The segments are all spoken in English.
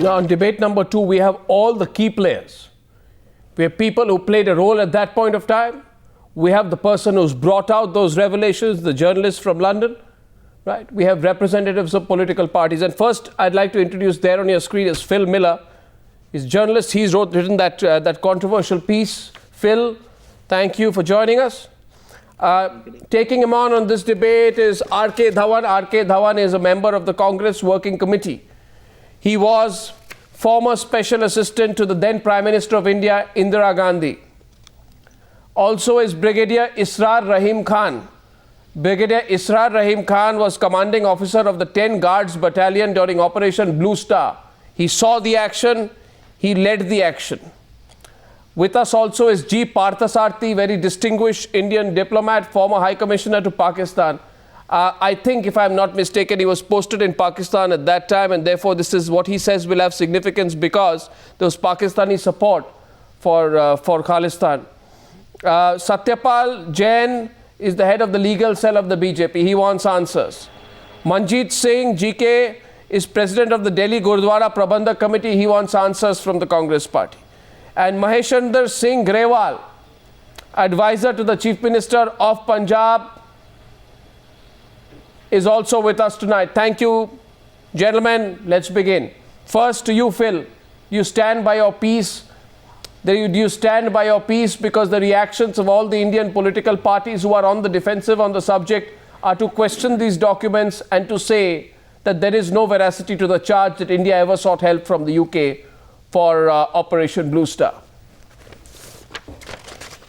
Now, on debate number 2, we have all the key players. We have people who played a role at that point of time. We have the person who's brought out those revelations, the journalist from London, right? We have representatives of political parties. And first, I'd like to introduce there on your screen is Phil Miller. He's a journalist. He's written that controversial piece. Phil, thank you for joining us. Taking him on this debate is R.K. Dhawan. R.K. Dhawan is a member of the Congress Working Committee. He was former Special Assistant to the then Prime Minister of India, Indira Gandhi. Also is Brigadier Israr Rahim Khan. Brigadier Israr Rahim Khan was commanding officer of the 10 Guards Battalion during Operation Blue Star. He saw the action, he led the action. With us also is G. Parthasarathy, very distinguished Indian diplomat, former High Commissioner to Pakistan. I think, if I'm not mistaken, he was posted in Pakistan at that time, and therefore this is what he says will have significance because there was Pakistani support for Khalistan. Satyapal Jain is the head of the legal cell of the BJP. He wants answers. Manjit Singh, GK, is president of the Delhi Gurdwara Parbandhak Committee. He wants answers from the Congress party. And Maheshinder Singh Grewal, advisor to the Chief Minister of Punjab, is also with us tonight. Thank you, gentlemen. Let's begin. First to you, Phil. You stand by your piece. You stand by your piece because the reactions of all the Indian political parties who are on the defensive on the subject are to question these documents and to say that there is no veracity to the charge that India ever sought help from the UK for Operation Blue Star.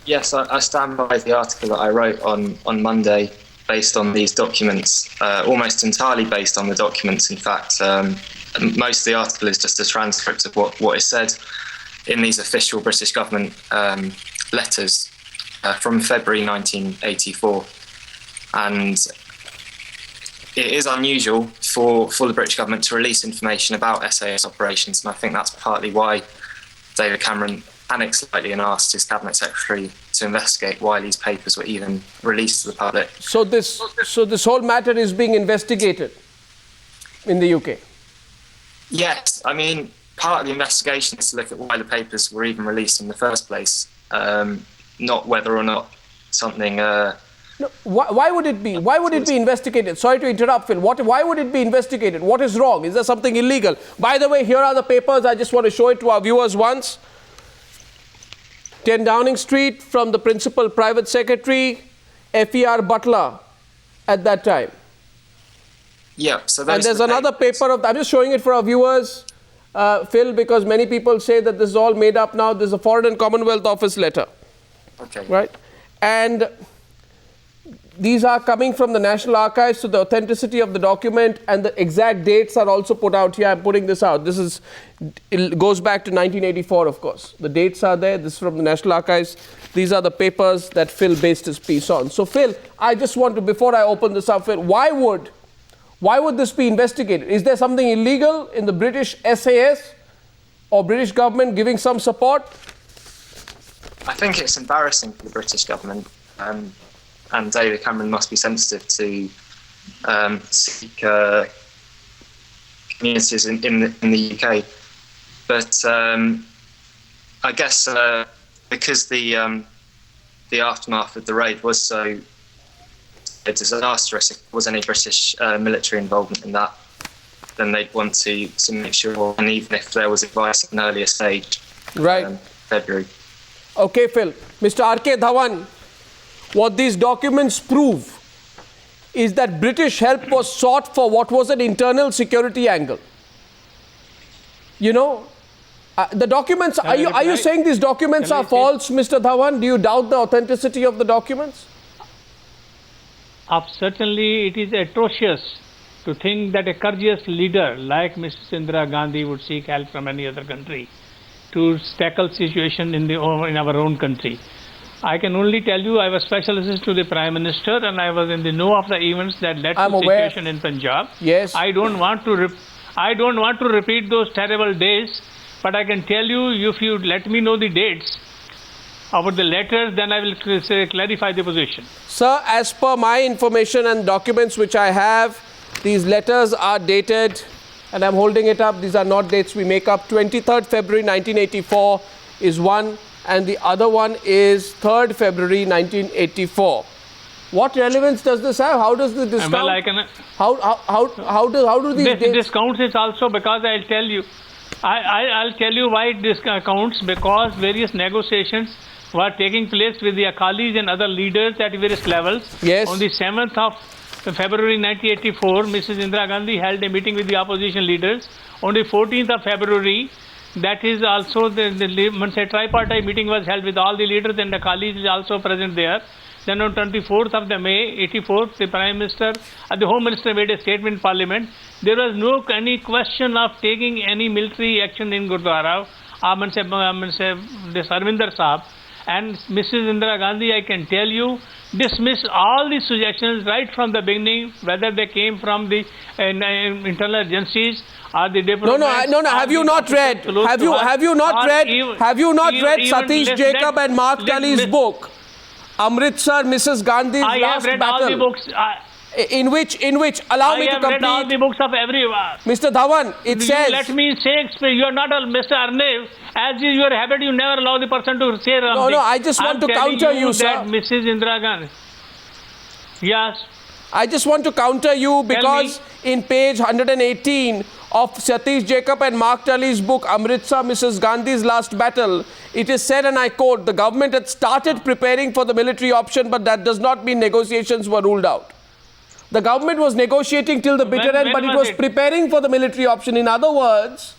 Yes, I stand by the article that I wrote on Monday based on these documents, almost entirely based on the documents. In fact, most of the article is just a transcript of what is said in these official British government letters from February 1984. And it is unusual for the British government to release information about SAS operations, and I think that's partly why David Cameron panicked slightly and asked his cabinet secretary to investigate why these papers were even released to the public. So this whole matter is being investigated in the UK? Yes, I mean, part of the investigation is to look at why the papers were even released in the first place, not whether or not something... No, why would it be? Why would it be investigated? Sorry to interrupt, Phil. Why would it be investigated? What is wrong? Is there something illegal? By the way, here are the papers. I just want to show it to our viewers once. 10 Downing Street from the Principal Private Secretary, F.E.R. Butler, at that time. Yeah, so and there's another paper of... I'm just showing it for our viewers, Phil, because many people say that this is all made up now. This is a Foreign and Commonwealth Office letter. Okay. Right? And these are coming from the National Archives, so the authenticity of the document and the exact dates are also put out here. I'm putting this out. It goes back to 1984, of course. The dates are there. This is from the National Archives. These are the papers that Phil based his piece on. So, Phil, I just want to, before I open this up, Phil, why would this be investigated? Is there something illegal in the British SAS or British government giving some support? I think it's embarrassing for the British government. And David Cameron must be sensitive to Sikh communities in the UK. But I guess because the aftermath of the raid was so disastrous, if there was any British military involvement in that, then they'd want to make sure, and even if there was advice at an earlier stage, right, February. Okay, Phil. Mr. R.K. Dhawan, what these documents prove is that British help was sought for what was an internal security angle. You know, the documents, are you saying these documents are false, Mr. Dhawan? Do you doubt the authenticity of the documents? Certainly, it is atrocious to think that a courageous leader like Mrs. Indira Gandhi would seek help from any other country to tackle situation in our own country. I can only tell you I was special assistant to the Prime Minister and I was in the know of the events that led to the situation in Punjab. Yes. I don't want to repeat those terrible days, but I can tell you, if you let me know the dates about the letters, then I will clarify the position. Sir, as per my information and documents which I have, these letters are dated and I'm holding it up. These are not dates we make up. 23rd February 1984 is one, and the other one is 3rd February 1984. What relevance does this have? How does the discount? Well, I can. How do these dates? Discounts is also because I'll tell you. I'll tell you why it discounts, because various negotiations were taking place with the Akalis and other leaders at various levels. Yes. On the 7th of February 1984, Mrs. Indira Gandhi held a meeting with the opposition leaders. On the 14th of February, that is also the tripartite meeting was held with all the leaders, and the Akalis is also present there. Then on 24th of May 84, the Prime Minister, the Home Minister made a statement in Parliament. There was no any question of taking any military action in Gurdwara. This Arvinder Saab and Mrs. Indira Gandhi, I can tell you, dismissed all the suggestions right from the beginning, whether they came from the internal agencies or the diplomats. No. Have you not read? Have you not read Satish Jacob and Mark Tully's book, Amritsar, Mrs. Gandhi's I last have read battle? all the books. In which allow me to complete. I have read all the books of everyone. Mr. Dhawan, it says. Let me say, you are not a Mr. Arnab. As is your habit, you never allow the person to say something. No, I just want to counter you, sir. That Mrs. Indira Gandhi. Yes. I just want to counter you because in page 118 of Satish Jacob and Mark Tully's book, Amritsar, Mrs. Gandhi's Last Battle, it is said, and I quote, the government had started preparing for the military option, but that does not mean negotiations were ruled out. The government was negotiating till the bitter end, but it was preparing for the military option. In other words,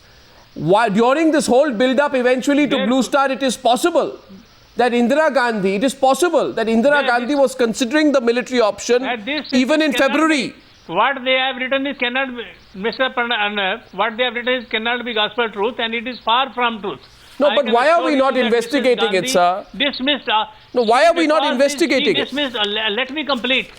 during this whole build-up eventually to Blue Star, it is possible that Indira Gandhi Gandhi was considering the military option even in February. What they have written is cannot be, Mr. Arnab, what they have written is cannot be gospel truth, and it is far from truth. No, but why are we not investigating it, sir? Dismissed. No, why are we not investigating it? Dismissed. Let me complete.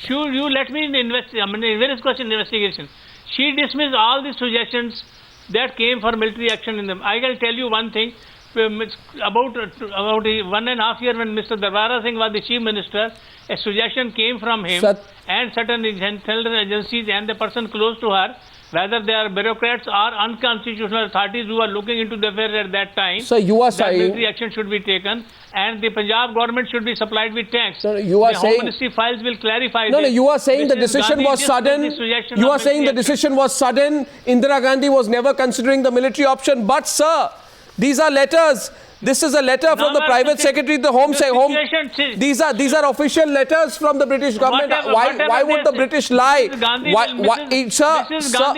You let me investigate. Various question investigation. She dismissed all the suggestions that came for military action in them. I will tell you one thing. About 1.5 years when Mr. Gurdwara Singh was the Chief Minister, a suggestion came from him and certain intelligence agencies and the person close to her, whether they are bureaucrats or unconstitutional authorities who are looking into the affair at that time. So you are saying military action should be taken and the Punjab government should be supplied with tanks. No, you are the saying Home Ministry files will clarify. No, you are saying the decision was sudden. You are saying the decision was sudden. Indira Gandhi was never considering the military option. But sir, these are letters. This is a letter from the private secretary, the Home. These are official letters from the British government. Why would the British lie? Mrs. Gandhi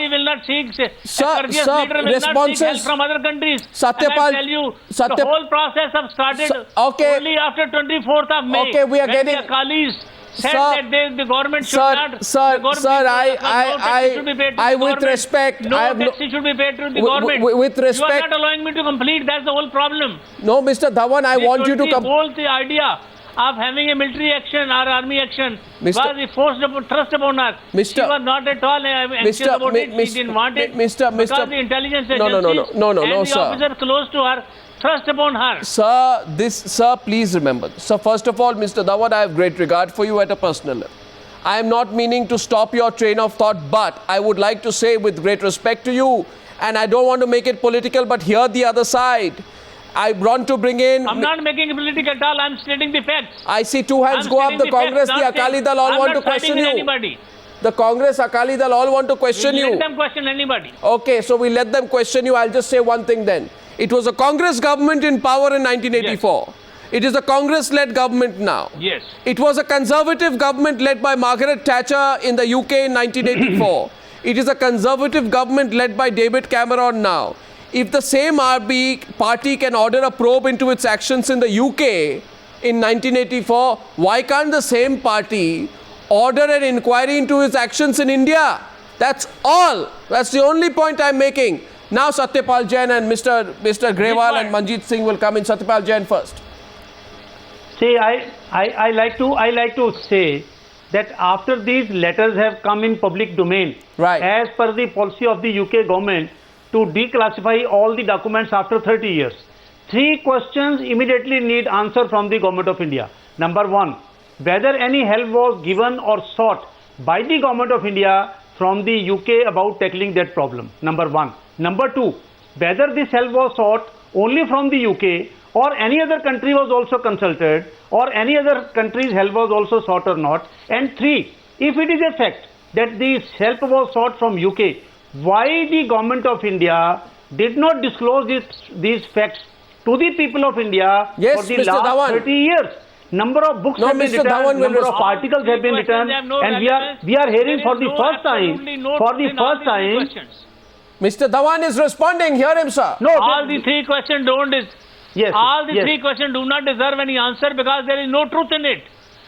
will not seek responses from other countries. Satyapal, tell you, the whole process have started only after 24th of May. Okay, we are getting. The Akalis said that the government should not. I with respect, no taxes should be paid to the government. With respect, you are not allowing me to complete. That's the whole problem. No, Mr. Dhawan, I want you to come. The idea of having a military action or army action was forced thrust upon her. She was not at all anxious about it. She didn't want it because the intelligence agencies and the officer close to her thrust upon her. Sir, please remember. So first of all, Mr. Dhawan, I have great regard for you at a personal level. I am not meaning to stop your train of thought, but I would like to say with great respect to you, and I don't want to make it political, but hear the other side. I want to bring in... I'm not making it political at all. I'm stating the facts. I see two hands go up. The Congress, the Akali Dal all want to question you. Anybody. The Congress, Akali Dal all want to question you. Let them question anybody. Okay, so we let them question you. I'll just say one thing then. It was a Congress government in power in 1984. Yes. It is a Congress-led government now. Yes. It was a Conservative government led by Margaret Thatcher in the UK in 1984. It is a Conservative government led by David Cameron now. If the same RB party can order a probe into its actions in the UK in 1984, why can't the same party order an inquiry into its actions in India? That's all. That's the only point I'm making. Now Satyapal Jain and Mr. Grewal and Manjit Singh will come in. Satyapal Jain first. See, I like to say that after these letters have come in public domain, as per the policy of the UK government to declassify all the documents after 30 years, 3 questions immediately need answer from the Government of India. Number 1, whether any help was given or sought by the Government of India from the UK about tackling that problem, number one. Number two, whether this help was sought only from the UK or any other country was also consulted, or any other country's help was also sought or not. And three, if it is a fact that this help was sought from UK, why the government of India did not disclose these facts to the people of India for the Mr. last Dhawan. 30 years? Number of books have been Mr. written, Dhawan number of articles have been written, and we are hearing for the first time, Mr. Dhawan is responding. Hear him, sir. No, all the three questions three questions do not deserve any answer because there is no truth in it.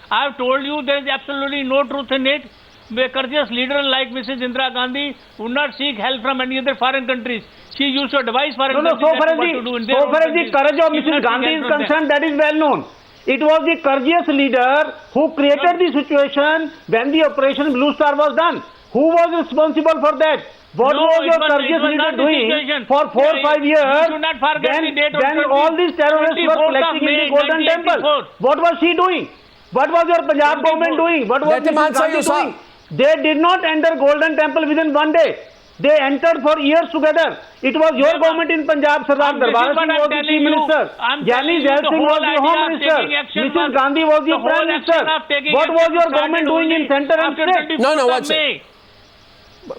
I have told you there is absolutely no truth in it. A courteous leader like Mrs. Indira Gandhi would not seek help from any other foreign countries. She used to advise foreign countries what to do in their own countries. So far as the courage of Mrs. Gandhi is concerned, that is well known. It was the courageous leader who created the situation when the Operation Blue Star was done. Who was responsible for that? What was your courageous leader doing for 4 or 5 years when all these terrorists were collecting in the Golden Temple? What was she doing? What was your Punjab government doing? What was Mrs. Gandhi doing? They did not enter Golden Temple within one day. They entered for years together. It was your government in Punjab. Sardar Darbara Singh was the Chief Minister. Jain Singh was the Home Minister. Mrs. Gandhi was the Prime Minister. What was your government doing in center and state? No, one second.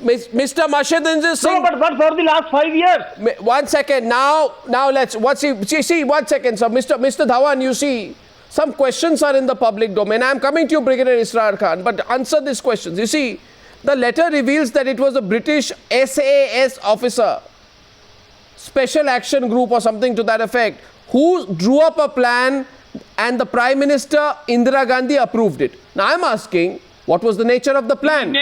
Mr. Maheshinder Singh. No, but for the last 5 years. 1 second. Now let's. See, 1 second, sir. Mr. Dhawan, you see, some questions are in the public domain. I am coming to you, Brigadier Israr Khan, but answer these questions. You see, the letter reveals that it was a British SAS officer, Special Action Group or something to that effect, who drew up a plan and the Prime Minister Indira Gandhi approved it. Now I am asking, what was the nature of the plan?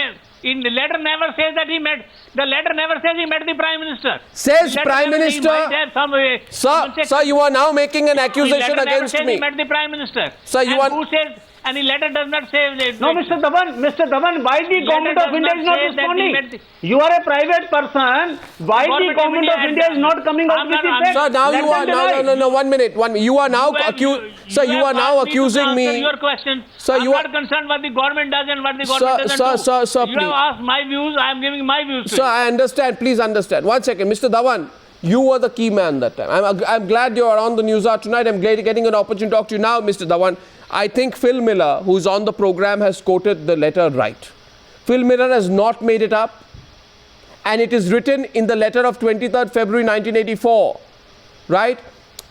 In the letter never says that he met. The letter never says he met the Prime Minister. Says Prime Minister. Sir, you are now making an accusation against me. He met the Prime Minister. Sir, you are. Who says? And the letter does not say. No, Mr. Dhawan, why the government of India is not responding? You are a private person. Why the government of India is not coming out with the facts? Sir, now you are. No, 1 minute. You are now Sir, you are now accusing me. Your question. Sir, you are not concerned what the government does and what the government doesn't do. Sir, you have asked my views. I am giving my views to you. Sir, I understand. Please understand. 1 second. Mr. Dhawan, you were the key man that time. I'm glad you are on the Newshour tonight. I'm glad getting an opportunity to talk to you now, Mr. Dhawan. I think Phil Miller, who's on the program, has quoted the letter right. Phil Miller has not made it up, and it is written in the letter of 23rd February 1984, right?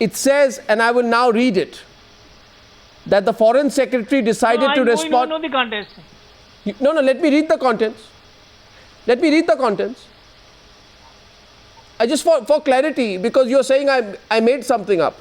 It says, and I will now read it, that the Foreign Secretary decided to respond. No, the contents. No, let me read the contents. Let me read the contents. I just for clarity, because you're saying I made something up.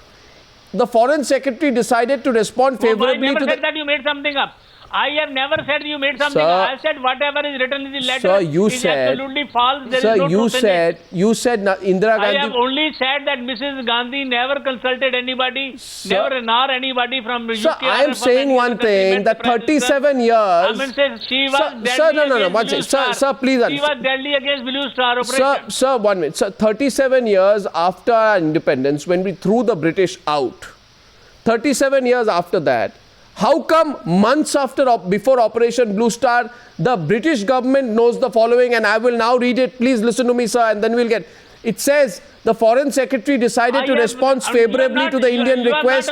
The Foreign Secretary decided to respond favorably I never to said that you made something up. I have never said you made something up. I said whatever is written in the letter is absolutely false. There is no truth in it. You said Indira Gandhi. I have only said that Mrs. Gandhi never consulted anybody, never nor anybody from UK. Sir, I am saying one thing, that 37 years... I mean, she was deadly Sir, please understand. She was deadly against Blue Star operation. Sir, 1 minute. Sir, 37 years after our independence, when we threw the British out, 37 years after that, how come months before Operation Blue Star, the British government knows the following, and I will now read it. Please listen to me, sir, and then we'll get... It says, the Foreign Secretary decided to respond favorably to the Indian request,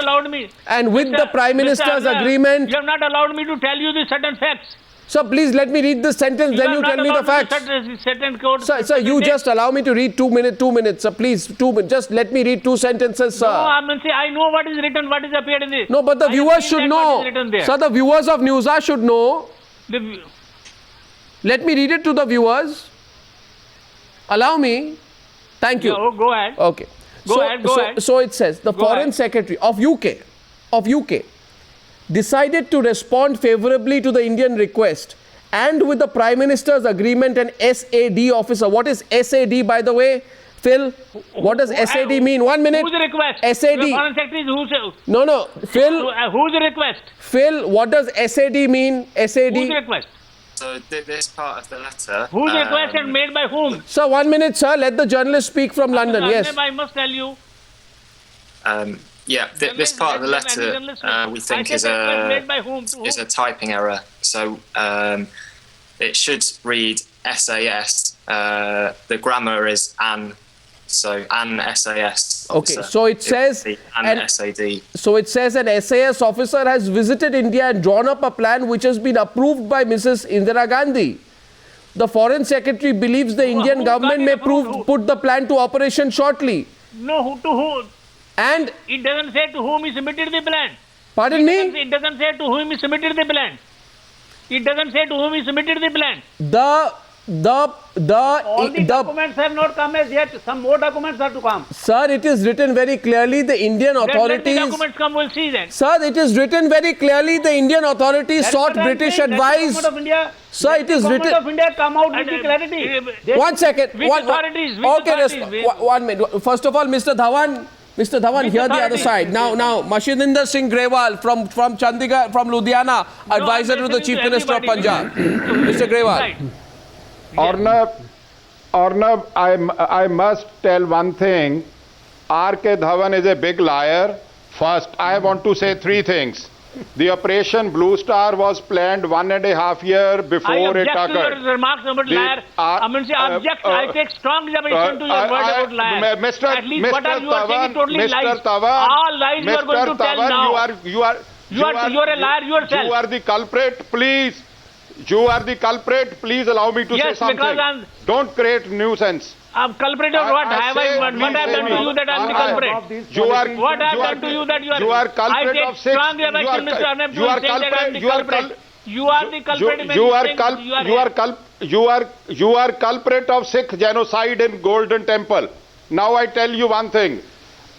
and with the Prime Minister's agreement... You have not allowed me to tell you the certain facts. Sir, please let me read this sentence, then you tell me the facts. Sir, you just allow me to read 2 minutes, sir, please, 2 minutes. Just let me read 2 sentences, sir. No, I mean, I know what is written, what is appeared in this. No, but the viewers should know. Sir, the viewers of Newshour should know. Let me read it to the viewers. Allow me. Thank you. Yeah, go ahead. Okay. Go ahead. So it says, the Foreign Secretary of UK decided to respond favorably to the Indian request, and with the Prime Minister's agreement, an SAD officer. What is SAD, by the way? Phil, what does SAD mean? 1 minute. Who's the request? SAD. The Foreign Secretary is No. Phil. Who's the request? Phil, what does SAD mean? SAD. Who's the request? So this part of the letter... Who's the request and made by whom? Sir, 1 minute, sir. Let the journalist speak from London. Yes. I must tell you. Yeah, this part of the letter we think is a typing error. So it should read, SAS. The grammar is an. So an SAS officer. Okay, so it says an SAD. So it says an SAS officer has visited India and drawn up a plan which has been approved by Mrs. Indira Gandhi. The Foreign Secretary believes the Indian government may put the plan to operation shortly. No, who to who? And it doesn't say to whom he submitted the plan. Pardon me? It doesn't say to whom he submitted the plan. It doesn't say to whom he submitted the plan. All the documents have not come as yet. Some more documents are to come. Sir, it is written very clearly the Indian authorities... Let the documents come, we'll see then. Sir, it is written very clearly the Indian authorities sought British advice. Sir, it is written... The government of India come out with the clarity. One second. Which authorities? Okay, 1 minute. First of all, Mr. Dhawan, here the other side. Now, Maheshinder Singh Grewal from Chandigarh, from Ludhiana, advisor to the Chief Minister of Punjab. Mr. Grewal. Right. Arnab, I must tell one thing. R.K. Dhawan is a big liar. First, I want to say three things. The Operation Blue Star was planned 1.5 years before it occurred. I object to your remarks about liar. I take strong objection to your word about liar. At least what you are saying is totally lies. All lies you are going to tell now. You are a liar yourself. You are the culprit, please. You are the culprit. Please allow me to say something. Because don't create nuisance. I'm culprit of what? What have I done to you that I'm the culprit? What have I done to you that you are? You are culprit of Sikhs. You are culprit. You are the culprit. You are culprit of Sikh genocide in Golden Temple. Now I tell you one thing.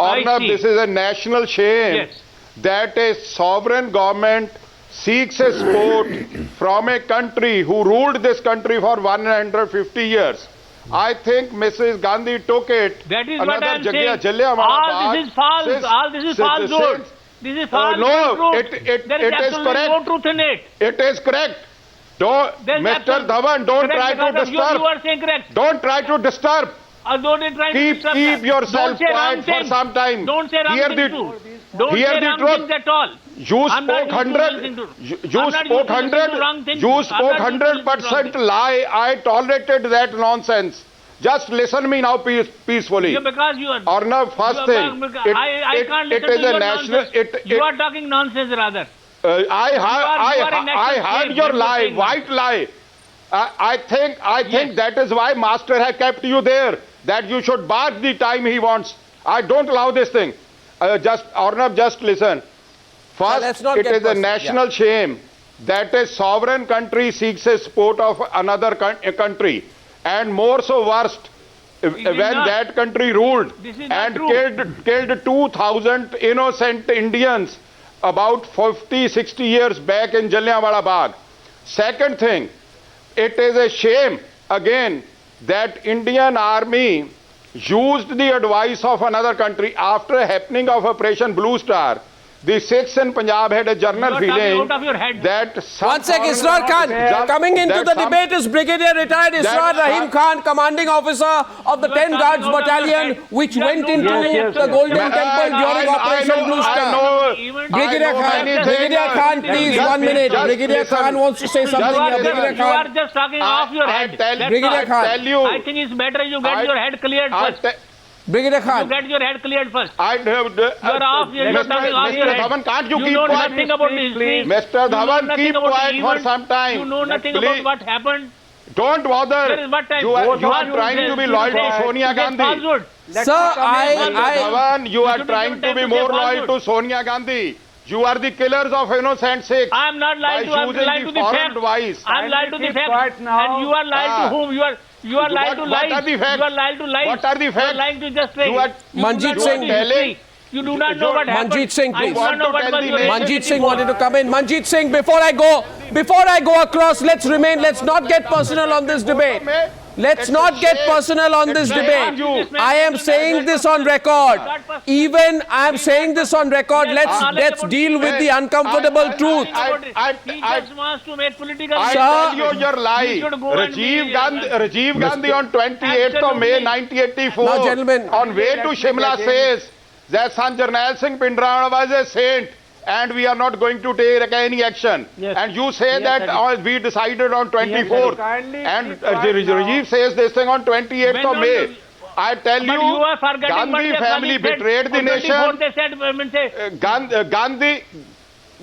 Arnab, this is a national shame that a sovereign government seeks a support from a country who ruled this country for 150 years. I think Mrs. Gandhi took it. That is what I am saying. All this is false. All this is false. This is false. No, it is correct. No truth in it. It is correct. Mr. Dhawan, don't try to disturb. You are saying correct. Don't try to disturb. Keep yourself quiet for some time. Don't say wrong things too. Don't say wrong things at all. You spoke 100% lie. I tolerated that nonsense. Just listen me now peacefully. Because you are... Arnab, first thing. I can't listen to your nonsense. You are talking nonsense rather. I heard your lie, white lie. I think that is why Master has kept you there. That you should bark the time he wants. I don't allow this thing. Arnab, just listen. First, it is a national shame that a sovereign country seeks a support of another country. And more so worst, when that country ruled and killed 2,000 innocent Indians about 50-60 years back in Jallianwala Bagh. Second thing, it is a shame again that Indian Army used the advice of another country after a happening of Operation Blue Star. The Sikhs in Punjab had a general feeling that... One sec, Israr Khan. Coming into the debate is Brigadier Retired Israr Rahim Khan, Commanding Officer of the 10 Guards Battalion, which went into the Golden Temple during Operation Blue Star. Brigadier Khan, please, 1 minute. Brigadier Khan wants to say something here. Brigadier Khan. You are just talking off your head. Brigadier Khan. I think it's better you get your head cleared first. Brigadier Khan. You get your head cleared first. You're off. You're talking off your head. Dhawan, can't you keep know quiet? Nothing about history. Mr. Dhawan, keep quiet for some time. You know nothing about what happened. Don't bother. You are trying to be loyal to Sonia Gandhi. Sir, Dhawan, you are trying to be more loyal to Sonia Gandhi. You are the killers of innocent Sikhs. I am not lying to the facts. I am lying to the facts. And you are lying to whom? You are lying to lies. You are lying to lies. What are the facts? You are lying to just say. Manjit Singh. You do not know what happened. Manjit Singh, please. Manjit Singh wanted to come in. Manjit Singh, before I go across, let's not get personal on this debate. Let's not get personal on this debate. I am saying this on record. Even I am saying this on record. Let's deal with the uncomfortable truth. He just wants to make political. I tell you your lie. Rajiv Gandhi on 28th of May 1984 on way to Shimla says that San Jarnail Singh Bhindranwala was a saint and we are not going to take any action. Yes. And you say Yes, that we decided on 24th, and the regime says this thing on 28th of May. I tell you, are forgetting Gandhi family betrayed the nation. They said,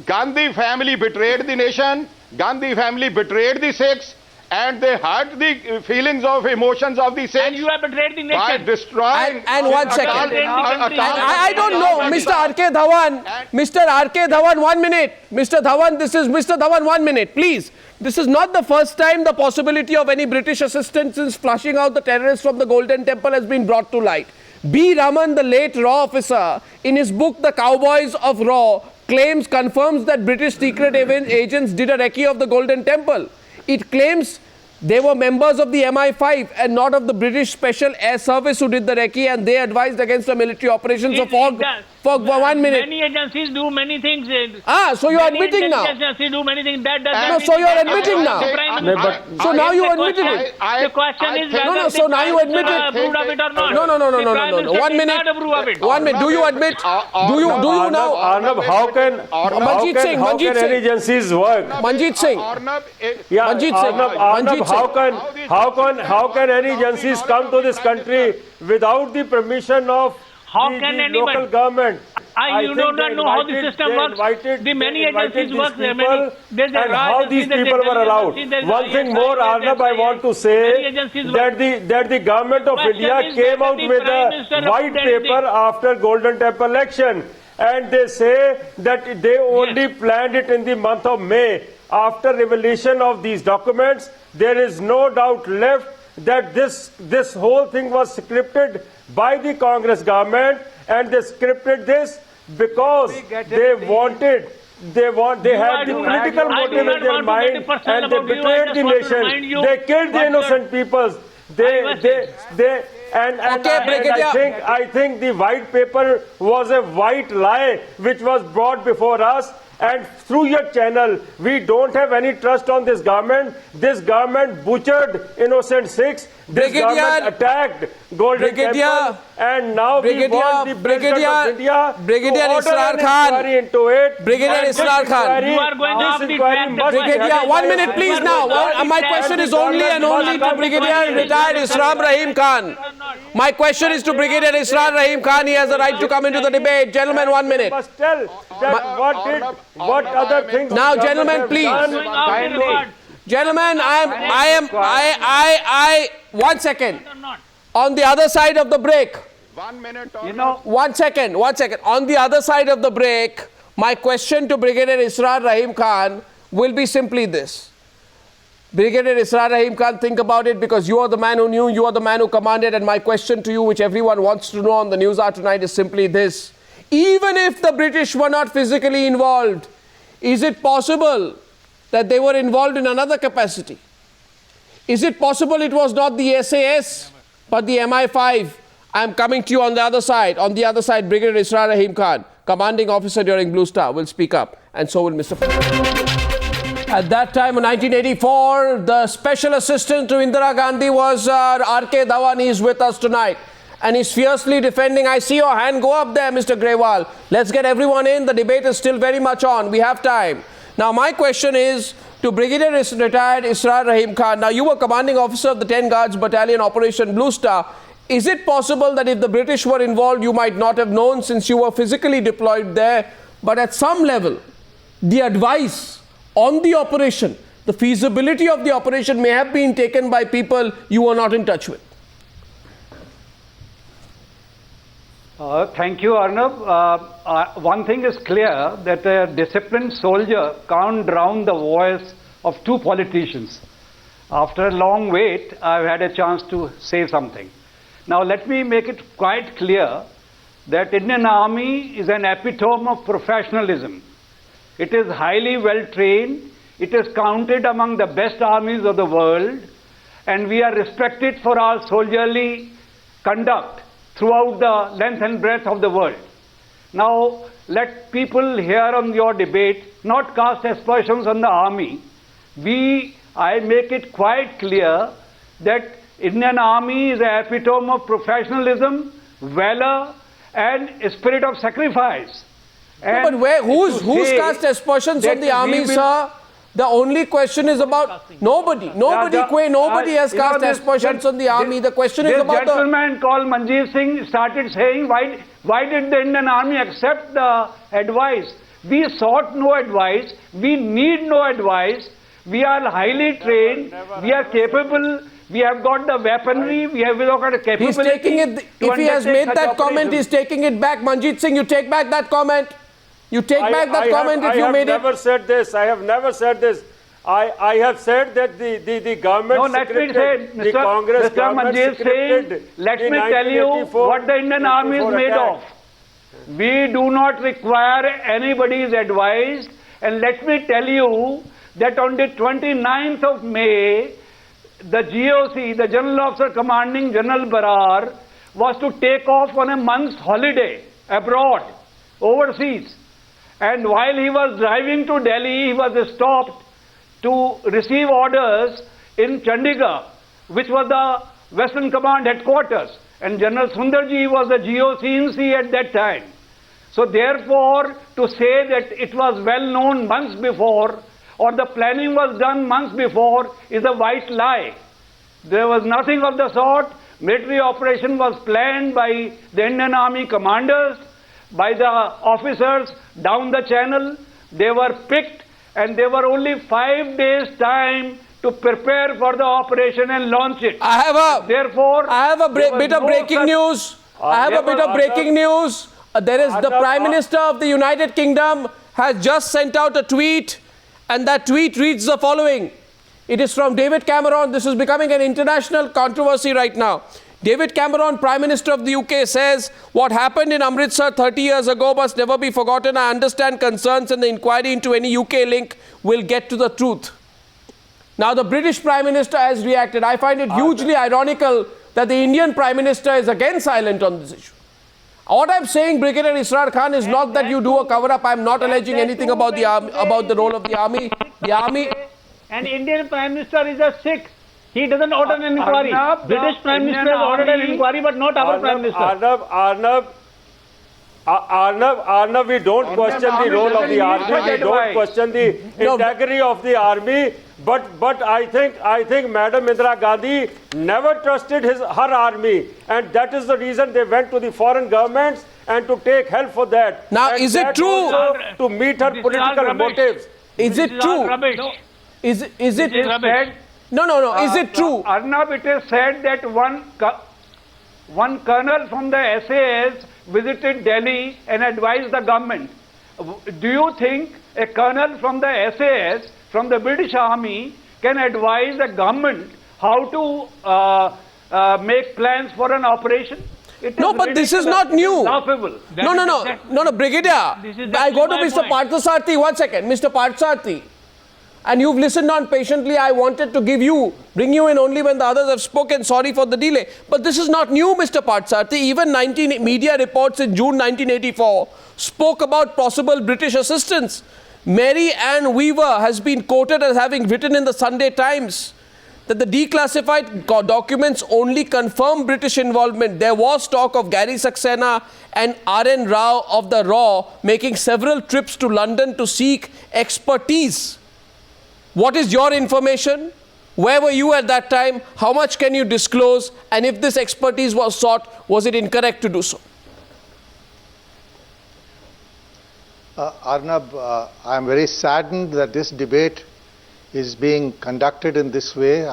Gandhi family betrayed the nation. Gandhi family betrayed the Sikhs, and they hurt the feelings of emotions of the Sikhs. and you have betrayed the by nation. destroying. And 1 second. I don't know, Mr. R.K. Dhawan. Mr. R.K. Dhawan, 1 minute. Mr. Dhawan, this is Mr. Dhawan, 1 minute, please. This is not the first time the possibility of any British assistance in flushing out the terrorists from the Golden Temple has been brought to light. B. Raman, the late RAW officer, in his book The Cowboys of RAW, confirms that British secret agents did a recce of the Golden Temple. It claims they were members of the MI5 and not of the British Special Air Service who did the recce, and they advised against a military operation. So for 1 minute. Many agencies do many things. So you're admitting now. Many agencies do many things. That doesn't No, so you're admitting now. So now you admitted it. The question is whether so now you admit it. approved of it or not. No. 1 minute. 1 minute. Do you admit? Do you now? Arnab, how can any agencies work? Manjit Singh. Yeah, Manjit Singh. Arnab, how can any agencies come to this country without the permission of the local government? You don't know how the system works. The many agencies work. And how these people were allowed. One thing more, Arnab, I want to say that the government of India came out with a white paper after Golden Temple election, and they say that they only planned it in the month of May. After revelation of these documents, there is no doubt left that this whole thing was scripted by the Congress government, and they scripted this because they wanted, they had the political motive in their mind, and they betrayed the nation. They killed the innocent peoples. I think the white paper was a white lie which was brought before us. And through your channel, we don't have any trust on this government. This government butchered innocent Sikhs. This government attacked Golden Temple. And now we want the President of India to order an inquiry into it. Brigadier Israr Khan. You are going off the track. Brigadier, 1 minute please now. My question is only to Brigadier retired Israr Rahim Khan. My question is to Brigadier Israr Rahim Khan. He has the right to come into the debate. Gentlemen, 1 minute. Must tell that what other things. Now, gentlemen, please. Gentlemen, I 1 second. On the other side of the break. 1 minute. 1 second. On the other side of the break, my question to Brigadier Israr Rahim Khan will be simply this. Brigadier Israr Rahim Khan, think about it, because you are the man who knew, you are the man who commanded, and my question to you, which everyone wants to know on the Newshour tonight, is simply this. Even if the British were not physically involved, is it possible that they were involved in another capacity? Is it possible it was not the SAS, but the MI5? I am coming to you on the other side. On the other side, Brigadier Israr Rahim Khan, commanding officer during Blue Star, will speak up, and so will Mr. At that time in 1984, the special assistant to Indira Gandhi was R.K. Dhawan. He is with us tonight, and he's fiercely defending. I see your hand go up there, Mr. Grewal. Let's get everyone in. The debate is still very much on. We have time. Now, my question is to Brigadier retired Israr Rahim Khan. Now, you were commanding officer of the 10 Guards Battalion Operation Blue Star. Is it possible that if the British were involved, you might not have known since you were physically deployed there, but at some level, the advice on the operation, the feasibility of the operation may have been taken by people you were not in touch with? Thank you, Arnab. One thing is clear, that a disciplined soldier can't drown the voice of two politicians. After a long wait, I've had a chance to say something. Now let me make it quite clear that Indian Army is an epitome of professionalism. It is highly well trained. It is counted among the best armies of the world, and we are respected for our soldierly conduct throughout the length and breadth of the world. Now, let people here on your debate not cast aspersions on the army. I make it quite clear that Indian Army is an epitome of professionalism, valor, and spirit of sacrifice. No, but who's cast aspersions on the army, sir? The only question is about nobody has cast aspersions on the army. The question is about the gentleman called Manjit Singh started saying, why did the Indian army accept the advice? We sought no advice. We need no advice. We are highly trained. We are capable. We have got the weaponry. We have got the capability. He's taking it. If he has made that comment, he's taking it back. Manjit Singh, you take back that comment. You take back that comment if you made it. I have never said this. I have never said this. I have said that the government scripted, the Congress government scripted. Let me tell you what the Indian army is made of. We do not require anybody's advice. And let me tell you that on the 29th of May, the GOC, the General Officer Commanding General Barar, was to take off on a month's holiday abroad, overseas. And while he was driving to Delhi, he was stopped to receive orders in Chandigarh, which was the Western Command headquarters. And General Sundarji was the GOC in C at that time. So therefore, to say that it was well known months before, or the planning was done months before, is a white lie. There was nothing of the sort. Military operation was planned by the Indian Army commanders, by the officers down the channel. They were picked, and there were only 5 days time to prepare for the operation and launch it. I have a bit of breaking news. There is the Prime Minister of the United Kingdom has just sent out a tweet, and that tweet reads the following. It is from David Cameron. This is becoming an international controversy right now. David Cameron, Prime Minister of the UK, says, what happened in Amritsar 30 years ago must never be forgotten. I understand concerns, and the inquiry into any UK link will get to the truth. Now, the British Prime Minister has reacted. I find it hugely ironical that the Indian Prime Minister is again silent on this issue. What I'm saying, Brigadier Israr Khan, is not that you do a cover-up. I'm not alleging anything about the army, about the role of the army. The army... And Indian Prime Minister is a Sikh. He doesn't order an inquiry. British Prime Minister has ordered an inquiry, but not our Prime Minister. Arnab, we don't question the role of the army. We don't question the integrity of the army. But I think Madam Indira Gandhi never trusted her army, and that is the reason they went to the foreign governments and to take help for that. Now, and is it true to meet her political motives? Is it true? Is it said? No. Is it true? Arnab, it is said that one colonel from the SAS visited Delhi and advised the government. Do you think a colonel from the SAS, from the British Army, can advise the government how to make plans for an operation? No, but this is not new. No, Brigadier. I go to Mr. Parthasarathy. 1 second. Mr. Parthasarathy. And you've listened on patiently. I wanted to bring you in only when the others have spoken. Sorry for the delay. But this is not new, Mr. Parthasarathy. Even media reports in June 1984 spoke about possible British assistance. Mary Ann Weaver has been quoted as having written in the Sunday Times that the declassified documents only confirm British involvement. There was talk of Gary Saxena and R.N. Rao of the RAW making several trips to London to seek expertise. What is your information? Where were you at that time? How much can you disclose? And if this expertise was sought, was it incorrect to do so? Arnab, I am very saddened that this debate is being conducted in this way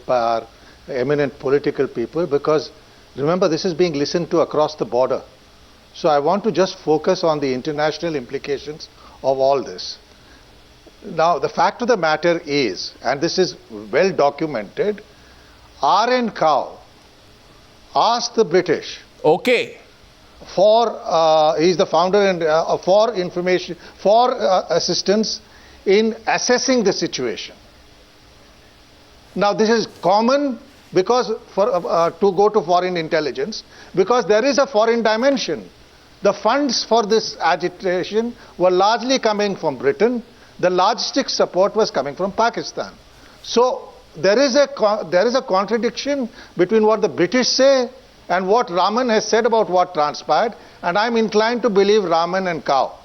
by our eminent political people, because remember, this is being listened to across the border. So I want to just focus on the international implications of all this. Now, the fact of the matter is, and this is well documented, R.N. Rao asked the British for, he's the founder, and for information, for assistance in assessing the situation. Now, this is common because to go to foreign intelligence, because there is a foreign dimension. The funds for this agitation were largely coming from Britain. The logistic support was coming from Pakistan. So there is a contradiction between what the British say and what Raman has said about what transpired, and I'm inclined to believe Raman and Cow.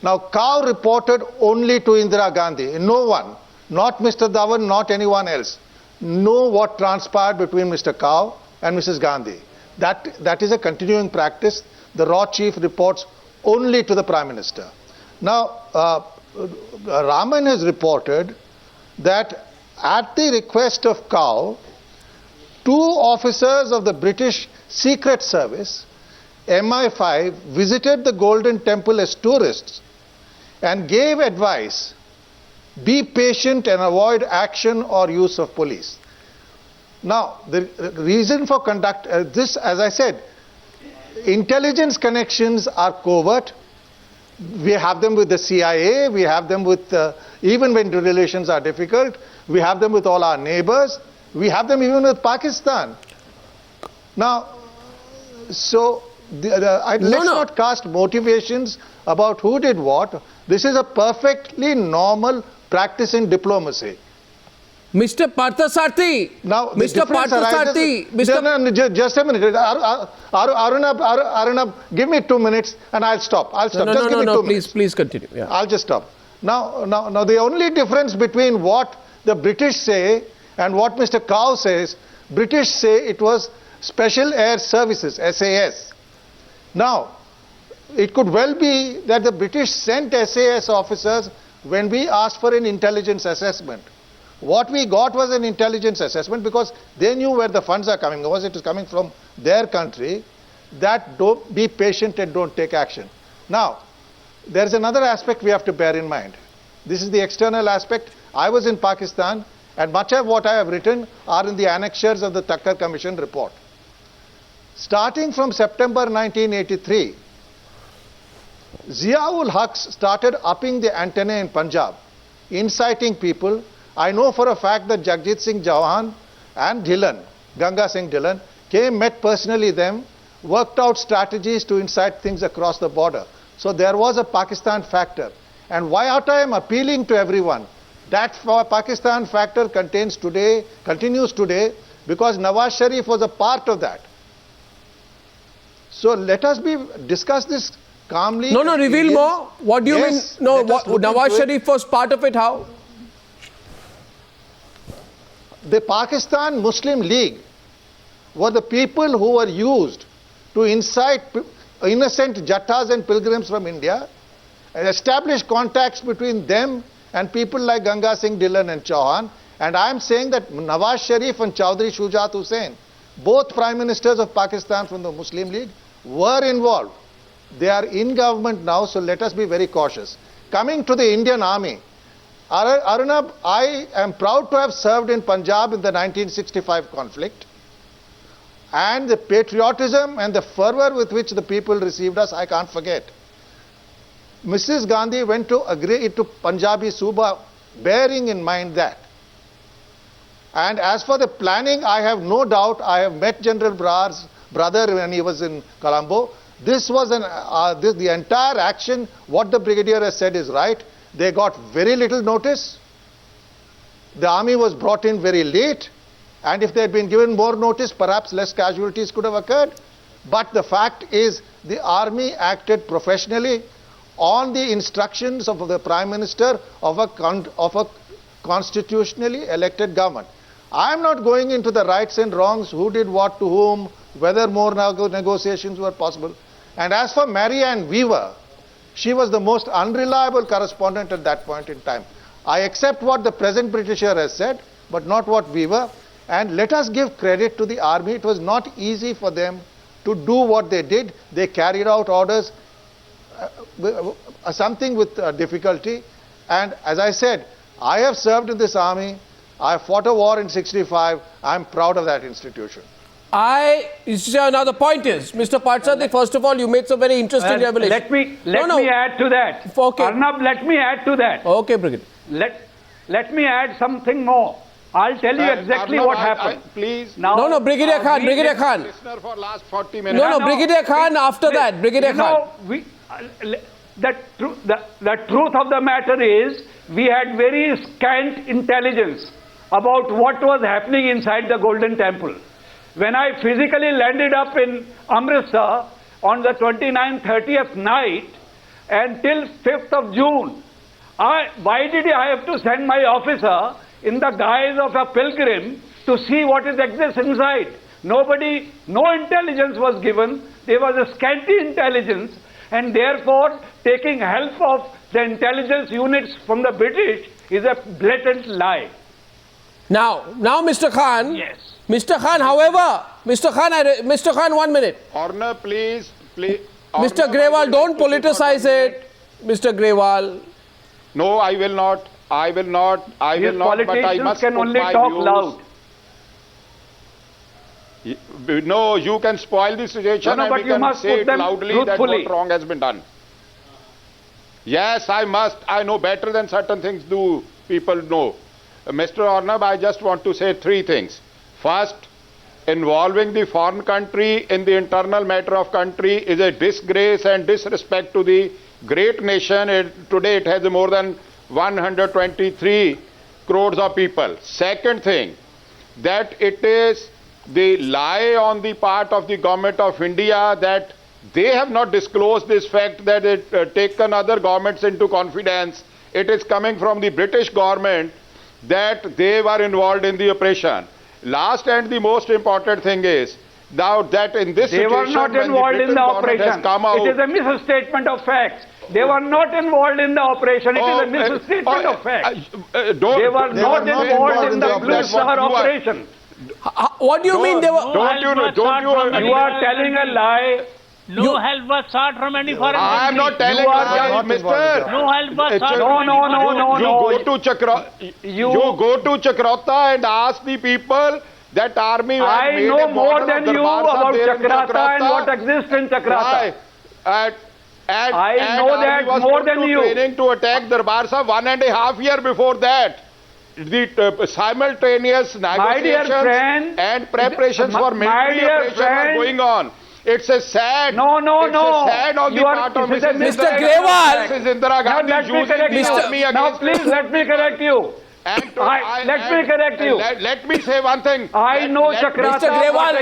Now, Cow reported only to Indira Gandhi. No one, not Mr. Dhawan, not anyone else, know what transpired between Mr. Cow and Mrs. Gandhi. That is a continuing practice. The Raw Chief reports only to the Prime Minister. Now, Raman has reported that at the request of Cow, 2 officers of the British Secret Service, MI5, visited the Golden Temple as tourists and gave advice: be patient and avoid action or use of police. Now, the reason for this, as I said, intelligence connections are covert. We have them with the CIA, we have them with, even when the relations are difficult, we have them with all our neighbors, we have them even with Pakistan. Now, so let's not cast motivations about who did what. This is a perfectly normal practice in diplomacy. Mr. Parthasarathy. Now, Mr. Parthasarathy. Just a minute. Arnab, give me 2 minutes and I'll stop. I'll stop. Just give me 2 minutes. Please continue. Yeah. I'll just stop. Now, the only difference between what the British say and what Mr. Cow says, British say it was Special Air Services, SAS. Now, it could well be that the British sent SAS officers when we asked for an intelligence assessment. What we got was an intelligence assessment because they knew where the funds are coming. Because it is coming from their country, that don't be patient and don't take action. Now, there is another aspect we have to bear in mind. This is the external aspect. I was in Pakistan, and much of what I have written are in the annexures of the Thakkar Commission report. Starting from September 1983, Zia-ul Haq started upping the antennae in Punjab, inciting people. I know for a fact that Jagjit Singh Jawan and Dhillon, Ganga Singh Dhillon, met personally them, worked out strategies to incite things across the border. So there was a Pakistan factor. And why I am appealing to everyone, that Pakistan factor continues today, because Nawaz Sharif was a part of that. So let us discuss this calmly. No, reveal more. What do you mean? No, Nawaz Sharif was part of it. How? The Pakistan Muslim League were the people who were used to incite innocent Jattas and pilgrims from India and establish contacts between them and people like Ganga Singh Dhillon and Chauhan. And I am saying that Nawaz Sharif and Chaudhry Shujat Hussain, both Prime Ministers of Pakistan from the Muslim League, were involved. They are in government now, so let us be very cautious. Coming to the Indian Army, Arnab, I am proud to have served in Punjab in the 1965 conflict. And the patriotism and the fervor with which the people received us, I can't forget. Mrs. Gandhi went to agree to Punjabi Suba, bearing in mind that. And as for the planning, I have no doubt, I have met General Brar's brother when he was in Colombo. This was the entire action, what the Brigadier has said is right. They got very little notice. The army was brought in very late. And if they had been given more notice, perhaps less casualties could have occurred. But the fact is, the army acted professionally on the instructions of the Prime Minister of a constitutionally elected government. I am not going into the rights and wrongs, who did what to whom, whether more negotiations were possible. And as for Marianne Weaver, she was the most unreliable correspondent at that point in time. I accept what the present Britisher has said, but not what Weaver. And let us give credit to the army. It was not easy for them to do what they did. They carried out orders, something with difficulty. And as I said, I have served in this army. I fought a war in '65. I am proud of that institution. Another point is, Mr. Parthasarathy, first of all, you made some very interesting revelation. Let me add to that. Okay. Arnab, let me add to that. Okay, Brigadier. Let me add something more. I'll tell you exactly Arnab, what happened. Please. Now, No, Brigadier Khan, Brigadier Khan. Listener for last 40 minutes. No, Brigadier Khan after that. Brigadier Khan. The truth of the matter is, we had very scant intelligence about what was happening inside the Golden Temple. When I physically landed up in Amritsar on the 29th, 30th night, until 5th of June. Why did I have to send my officer in the guise of a pilgrim to see what exists inside? Nobody, no intelligence was given. There was a scanty intelligence, and therefore taking help of the intelligence units from the British is a blatant lie. Now, Mr. Khan. Yes. Mr. Khan, however, Mr. Khan, 1 minute. Arnab, please. Mr. Grewal, don't politicize it. Mr. Grewal. No, I will not. I will not. But I must can put only my talk views. loud. No, you can spoil the situation No, and but we you can must say put it them loudly that truthfully. what wrong has been done. Yes, I must. I know better than certain things do people know. Mr. Arnab, I just want to say 3 things. First, involving the foreign country in the internal matter of country is a disgrace and disrespect to the great nation. Today it has more than 123 crores of people. Second thing, that it is the lie on the part of the government of India that they have not disclosed this fact, that it taken other governments into confidence. It is coming from the British government that they were involved in the operation. Last and the most important thing is now that in this they situation, were not involved in the operation. It is a misstatement of facts. They were not involved in the operation. It is a misstatement of facts. They were not involved in the Blue Star operation. What do you mean they were? You are telling a lie. No help was sought from any foreign country. I am not telling you, mister. No help was sought from You go to Chakrata and ask the people that army. I know more than you about Chakrata and what exists in Chakrata. I know that more than you. Training to attack Darbar Sahib 1.5 years before that. The simultaneous negotiations and preparations for military operations are going on. It's a sad. No. Sad on the part of Mr. Grewal. This is Indira Gandhi using me against. Now please let me correct you. Let me correct you. Let me say one thing. I know Chakrata. Mr. Grewal,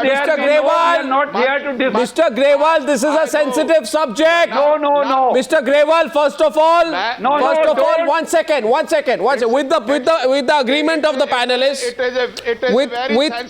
Mr. Grewal, not here to discuss. Mr. Grewal, this is a sensitive subject. No. Mr. Grewal, first of all, one second. With the agreement of the panelists,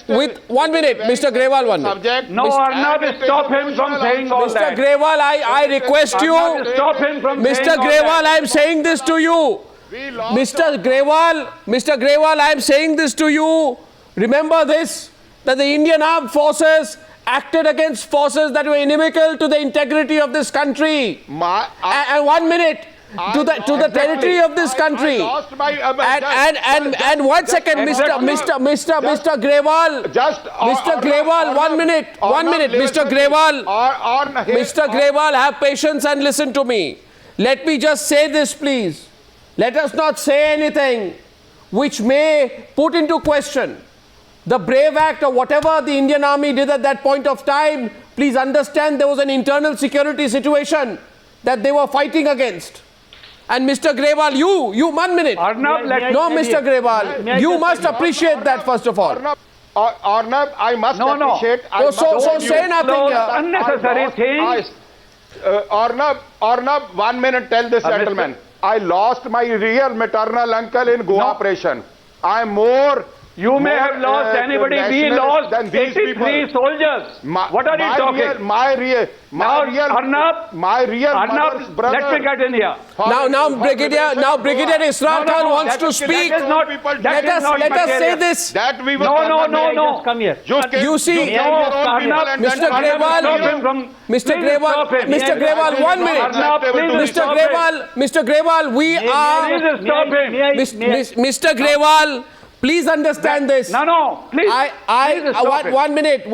with 1 minute, Mr. Grewal, 1 minute. No, Arnab, stop him from saying all that. Mr. Grewal, I request you. Stop him from saying Mr. Grewal, I am saying this to you. Mr. Grewal, I am saying this to you. Remember this, that the Indian armed forces acted against forces that were inimical to the integrity of this country. And 1 minute, to the territory of this country. And 1 second, Mr. Grewal. Mr. Grewal, 1 minute, Mr. Grewal. Mr. Grewal, have patience and listen to me. Let me just say this, please. Let us not say anything which may put into question the brave act or whatever the Indian Army did at that point of time. Please understand there was an internal security situation that they were fighting against. And Mr. Grewal, you 1 minute. Arnab, Mr. Grewal, you must appreciate that first of all. Arnab, I must appreciate. So say nothing here. Unnecessary things. Arnab, 1 minute, tell this gentleman. I lost my real maternal uncle in Goa operation. I am more. You may have lost anybody. We lost 83 soldiers. What are you talking? Arnab, let me get in here. Now Brigadier Israr Khan wants to speak. Let us say this. No. Come here. You see, Mr. Grewal, 1 minute. Mr. Grewal, we are. Mr. Grewal, please understand this. No, please. One minute.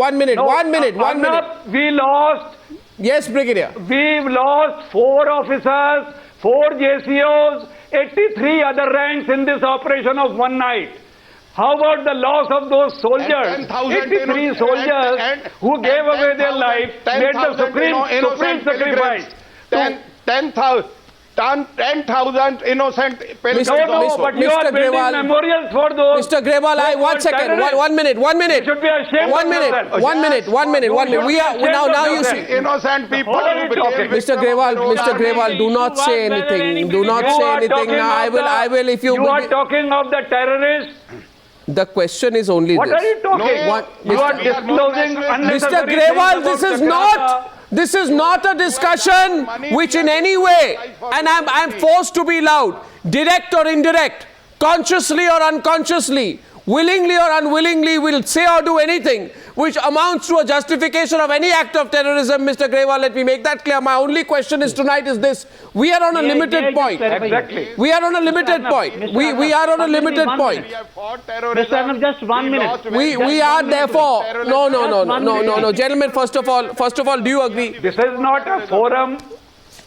We lost. Yes, Brigadier. We lost 4 officers, 4 JCOs, 83 other ranks in this operation of one night. How about the loss of those soldiers? 83 soldiers who gave away their life, made the supreme sacrifice. 10,000 innocent pilgrims. But you are building memorials for those. Mr. Grewal, one second. One minute. You should be ashamed. One minute. We are now you see. Innocent people. Mr. Grewal, do not say anything. Do not say anything now. I will if you. You are talking of the terrorists. The question is only what this. What are you talking? You are disclosing unnecessary. Mr. Grewal, this is not a discussion which in any way, and I'm forced to be loud, direct or indirect, consciously or unconsciously, willingly or unwillingly will say or do anything which amounts to a justification of any act of terrorism. Mr. Grewal, let me make that clear. My only question is tonight is this. We are on a limited point. Exactly. We are on a limited point. We are on a limited point. Mr. Arnab, just 1 minute. We are therefore... No. Gentlemen, first of all, do you agree? This is not a forum.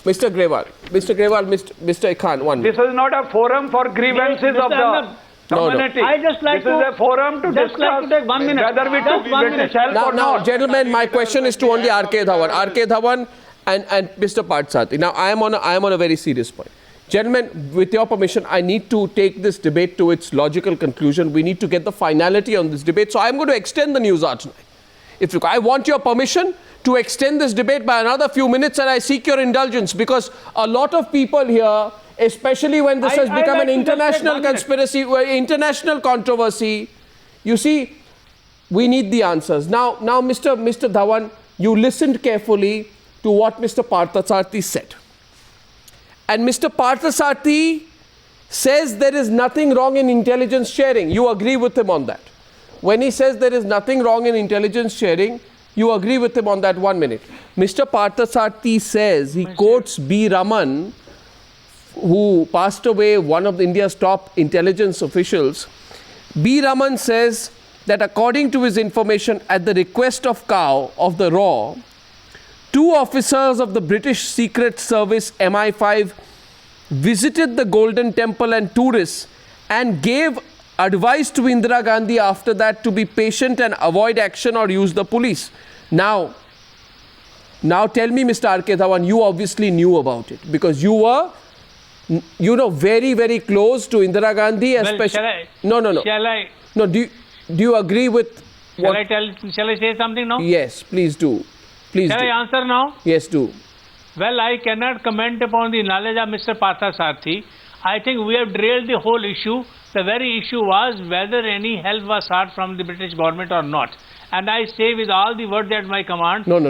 Mr. Grewal, Mr. Khan, 1 minute. This is not a forum for grievances of the... community. I just like this is a forum to discuss take 1 minute. whether we took British help or Now, not. gentlemen, my question is to only RK Dhawan and Mr. Parthasarathy. Now, I am on a very serious point. Gentlemen, with your permission, I need to take this debate to its logical conclusion. We need to get the finality on this debate. So I'm going to extend the Newshour tonight. I want your permission to extend this debate by another few minutes, and I seek your indulgence, because a lot of people here, especially when this has become an international conspiracy, international controversy, you see, we need the answers. Now, Mr. Dhawan, you listened carefully to what Mr. Parthasarathy said. And Mr. Parthasarathy says there is nothing wrong in intelligence sharing. You agree with him on that. When he says there is nothing wrong in intelligence sharing, you agree with him on that. 1 minute. Mr. Parthasarathy says, he quotes B. Raman, who passed away, one of India's top intelligence officials. B. Raman says that according to his information, at the request of Cow of the RAW, 2 officers of the British Secret Service MI5 visited the Golden Temple and tourists and gave advice to Indira Gandhi after that to be patient and avoid action or use the police. Now tell me, Mr. R.K. Dhawan, you obviously knew about it because you were, very, very close to Indira Gandhi, especially. Well, No. Shall I? No, do you agree with what? Shall I say something now? Yes, please do. Shall I answer now? Yes, do. Well, I cannot comment upon the knowledge of Mr. Parthasarathy. I think we have drilled the whole issue. The very issue was whether any help was sought from the British government or not. And I say with all the words at my command no.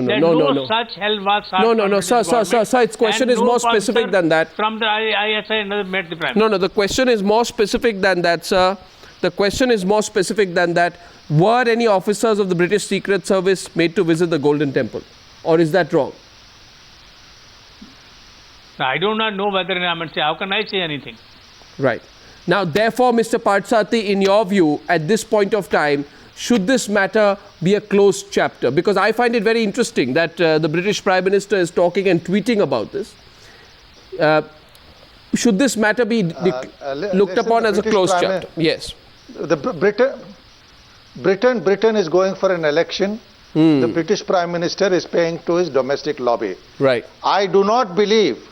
such help was sought from the British government. Sir, its question is more specific than that. From the ISI met the Prime Minister. No, the question is more specific than that, sir. The question is more specific than that. Were any officers of the British Secret Service made to visit the Golden Temple? Or is that wrong? I do not know whether how can I say anything? Right. Now, therefore, Mr. Parthasarathy, in your view, at this point of time, should this matter be a closed chapter? Because I find it very interesting that the British Prime Minister is talking and tweeting about this. Should this matter be looked upon as a closed chapter? Yes. Britain is going for an election. The British Prime Minister is paying to his domestic lobby. Right. I do not believe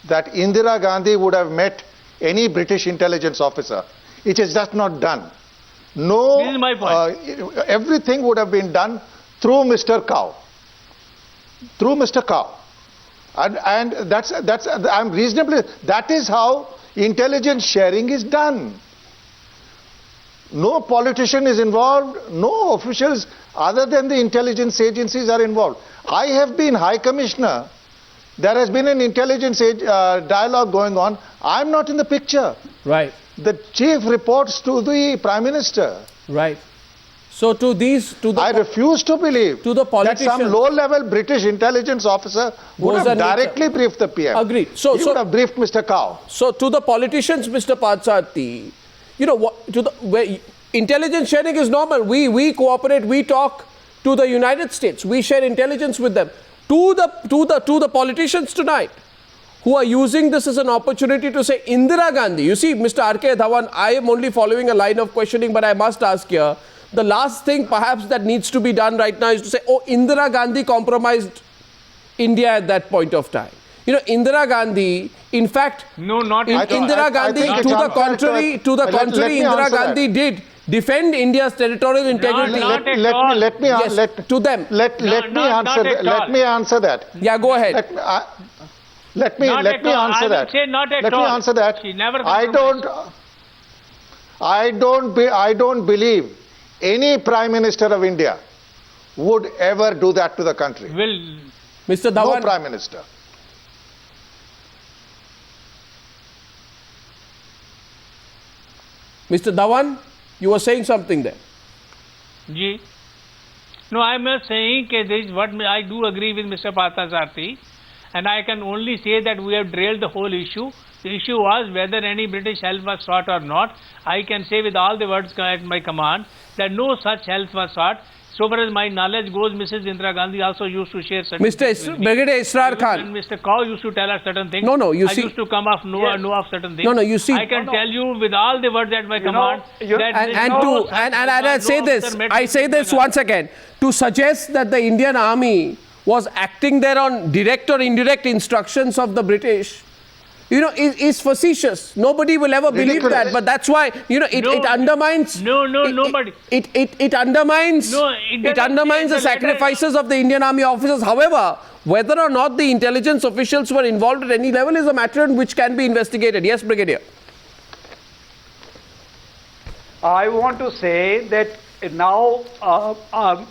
that Indira Gandhi would have met any British intelligence officer. It is just not done. No, this is my point. Everything would have been done through Mr. Cow. Through Mr. Cow. And I'm reasonably, that is how intelligence sharing is done. No politician is involved, no officials other than the intelligence agencies are involved. I have been High Commissioner. There has been an intelligence dialogue going on. I'm not in the picture. Right. The chief reports to the Prime Minister. Right. So I refuse to believe that some low-level British intelligence officer would have directly briefed the PM. Agreed. He would have briefed Mr. Cow. So to the politicians, Mr. Parthasarathy, intelligence sharing is normal. We cooperate, we talk to the United States. We share intelligence with them. To the politicians tonight who are using this as an opportunity to say Indira Gandhi. You see, Mr. R.K. Dhawan, I am only following a line of questioning, but I must ask here, the last thing perhaps that needs to be done right now is to say, Indira Gandhi compromised India at that point of time. You know, Indira Gandhi, in fact, no, not Indira Gandhi, to the contrary, Indira Gandhi did defend India's territorial integrity. Let me answer that. Yeah, go ahead. Let me answer that. She never I don't believe any Prime Minister of India would ever do that to the country. Mr. Dhawan. No Prime Minister. Mr. Dhawan, you were saying something there. Ji. No, I am saying that this is what I do agree with Mr. Parthasarathy, and I can only say that we have drilled the whole issue. The issue was whether any British help was sought or not. I can say with all the words at my command that no such help was sought. So far as my knowledge goes, Mrs. Indira Gandhi also used to share certain things. Brigadier Israr Khan. And Mr. Kaur used to tell us certain things. No, you see. I used to come off know of certain things. No, you see. I can tell you with all the words at my command I say this once again, to suggest that the Indian Army was acting there on direct or indirect instructions of the British, you know, is facetious. Nobody will ever believe that, but that's why, you know, it undermines. Nobody. It undermines. It undermines the sacrifices of the Indian Army officers. However, whether or not the intelligence officials were involved at any level is a matter in which can be investigated. Yes, Brigadier. I want to say that now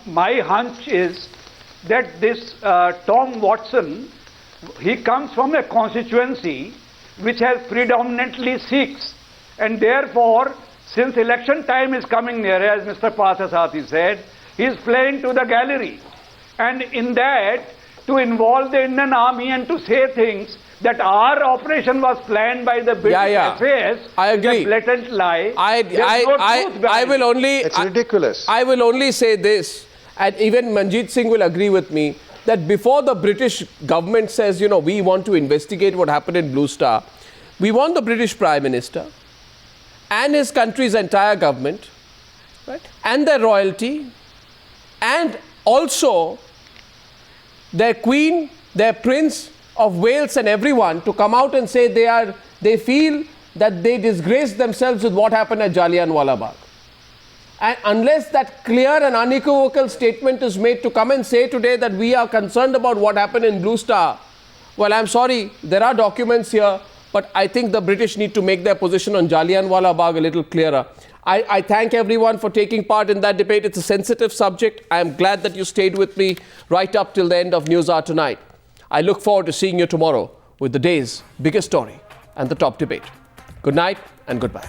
my hunch is that this Tom Watson, he comes from a constituency which has predominantly Sikhs, and therefore, since election time is coming near, as Mr. Parthasarathy said, he is playing to the gallery, and in that, to involve the Indian Army and to say things that our operation was planned by the British FAS, I agree. is a blatant lie. It's ridiculous. I will only say this, and even Manjit Singh will agree with me, that before the British government says, you know, we want to investigate what happened in Blue Star, we want the British Prime Minister and his country's entire government, right, and their royalty, and also their Queen, their Prince of Wales and everyone to come out and say they feel that they disgraced themselves with what happened at Jallianwala Bagh. And unless that clear and unequivocal statement is made to come and say today that we are concerned about what happened in Blue Star, well, I'm sorry, there are documents here, but I think the British need to make their position on Jallianwala Bagh a little clearer. I thank everyone for taking part in that debate. It's a sensitive subject. I am glad that you stayed with me right up till the end of Newshour tonight. I look forward to seeing you tomorrow with the day's biggest story and the top debate. Good night and goodbye.